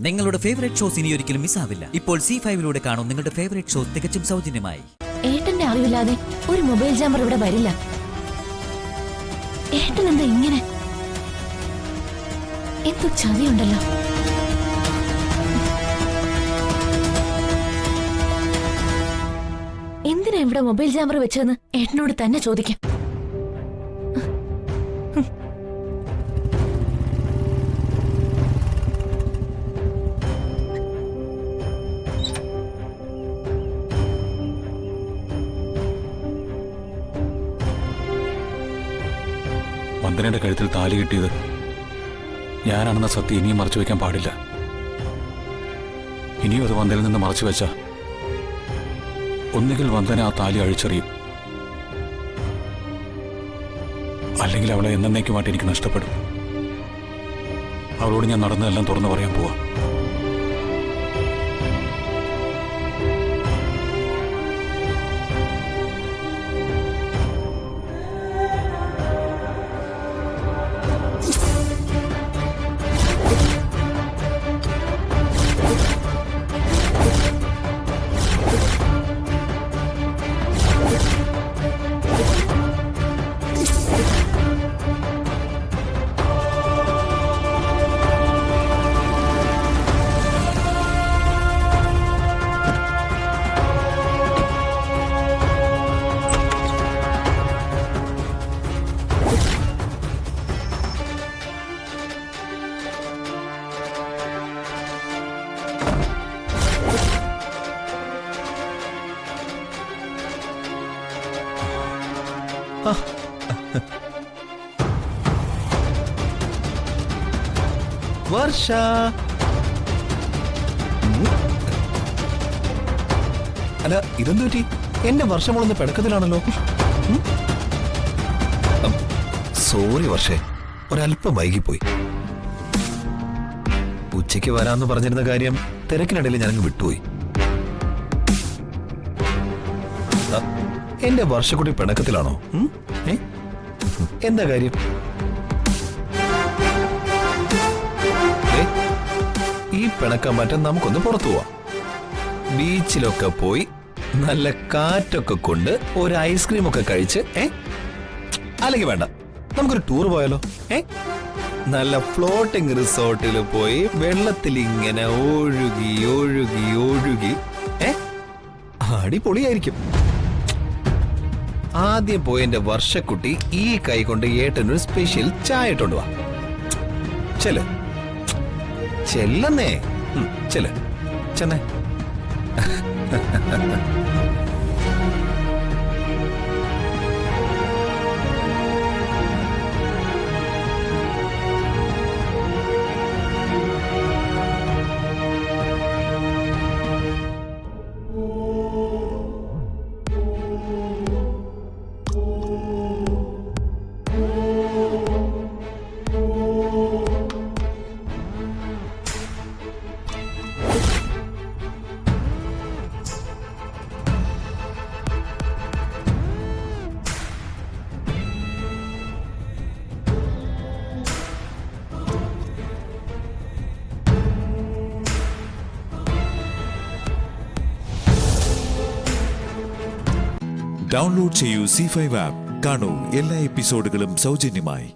നിങ്ങളുടെ favourite shows ഇനി ഒരിക്കലും മിസ്സാവില്ല. ഇപ്പോൾ C5 കാണും നിങ്ങളുടെ ഫേവറേറ്റ് ഷോസ് തികച്ചും സൗജന്യമായി. ഏട്ടന്റെ അറിവില്ലാതെ ഒരു മൊബൈൽ ജാമർ ഇവിടെ വരില്ല. ഏട്ടൻ എന്താ ഇങ്ങനെ? എന്തോ ചതിയുണ്ടല്ലോ. എന്തിനാ ഇവിടെ മൊബൈൽ ജാമർ വെച്ചതെന്ന് ഏട്ടനോട് തന്നെ ചോദിക്കാം. വന്ദനയുടെ കഴുത്തിൽ താലി കിട്ടിയത് ഞാനാണെന്ന സത്യം ഇനിയും മറച്ചു വയ്ക്കാൻ പാടില്ല. ഇനിയും അത് വന്ദനയിൽ നിന്ന് മറച്ചു വെച്ച ഒന്നുകിൽ വന്ദന ആ താലി അഴിച്ചെറിയും, അല്ലെങ്കിൽ അവളെ എന്നേക്കുമായിട്ട് എനിക്ക് നഷ്ടപ്പെടും. അവളോട് ഞാൻ നടന്നതെല്ലാം തുറന്നു പറയാൻ പോവാ. വർഷ, അല്ല ഇതെന്തു പറ്റി? എന്റെ വർഷമൊളൊന്ന് പിടക്കത്തിലാണല്ലോ. സോറി വർഷേ, ഒരല്പം വൈകിപ്പോയി. ഉച്ചയ്ക്ക് വരാന്ന് പറഞ്ഞിരുന്ന കാര്യം തിരക്കിനിടയിൽ ഞാനങ്ങ് വിട്ടുപോയി. എന്റെ വർഷക്കുട്ടി പിണക്കത്തിലാണോ? എന്താ കാര്യം? ഈ പിണക്കം മാറ്റാൻ നമുക്കൊന്ന് പുറത്തു പോവാം. ബീച്ചിലൊക്കെ പോയി നല്ല കാറ്റൊക്കെ കൊണ്ട് ഒരു ഐസ്ക്രീം ഒക്കെ കഴിച്ച് അല്ലെങ്കിൽ വേണ്ട, നമുക്കൊരു ടൂർ പോയാലോ? നല്ല ഫ്ലോട്ടിംഗ് റിസോർട്ടിൽ പോയി വെള്ളത്തിൽ ഇങ്ങനെ ഒഴുകി ഒഴുകി ഒഴുകി അടിപൊളിയായിരിക്കും. ആദ്യം പോയി എന്റെ വർഷക്കുട്ടി ഈ കൈ കൊണ്ട് ഏട്ടനൊരു സ്പെഷ്യൽ ചായ ഇട്ടോണ്ട് വാ. ചെല് ചെല്ലെന്നേ, ചെല് ചെന്നേ. ഡൗൺലോഡ് ചെയ്യൂ C5 ആപ്പ്. കാണൂ എല്ലാ എപ്പിസോഡുകളും സൗജന്യമായി.